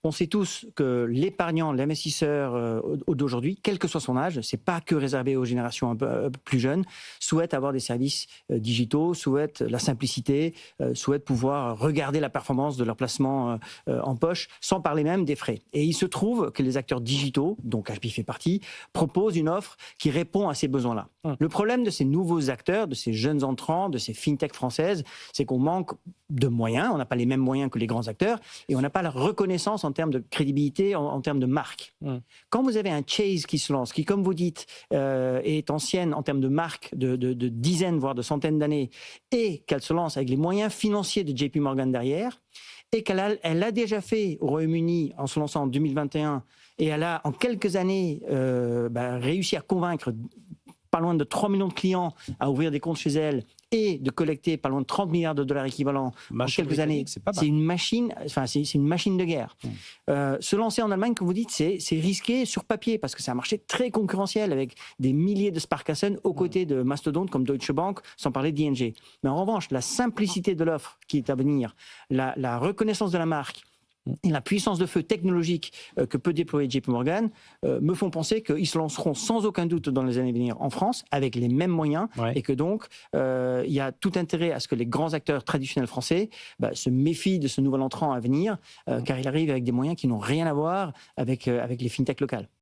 On sait tous que l'épargnant, l'investisseur d'aujourd'hui, quel que soit son âge, c'est pas que réservé aux générations un peu plus jeunes, souhaite avoir des services digitaux, souhaite la simplicité, souhaite pouvoir regarder la performance de leur placement en poche, sans parler même des frais. Et il se trouve que les acteurs digitaux, dont HP fait partie, proposent une offre qui répond à ces besoins-là. Le problème de ces nouveaux acteurs, de ces jeunes entrants, de ces fintechs françaises, c'est qu'on manque de moyens, on n'a pas les mêmes moyens que les grands acteurs, et on n'a pas la reconnaissance en termes de crédibilité, en termes de marque. Quand vous avez un Chase qui se lance, qui, comme vous dites, est ancienne en termes de marque, de dizaines, voire de centaines d'années, et qu'elle se lance avec les moyens financiers de JP Morgan derrière, et elle a déjà fait au Royaume-Uni en se lançant en 2021, et elle a en quelques années réussi à convaincre pas loin de 3 millions de clients à ouvrir des comptes chez elle et de collecter pas loin de 30 milliards de dollars équivalents en quelques années, c'est une machine, enfin c'est une machine de guerre. Se lancer en Allemagne, comme vous dites, c'est risqué sur papier parce que c'est un marché très concurrentiel avec des milliers de Sparkassen aux côtés de mastodontes comme Deutsche Bank, sans parler d'ING. Mais en revanche, la simplicité de l'offre qui est à venir, la reconnaissance de la marque, et la puissance de feu technologique que peut déployer JP Morgan me font penser qu'ils se lanceront sans aucun doute dans les années à venir en France avec les mêmes moyens et que donc il y a tout intérêt à ce que les grands acteurs traditionnels français se méfient de ce nouvel entrant à venir car il arrive avec des moyens qui n'ont rien à voir avec les fintechs locales.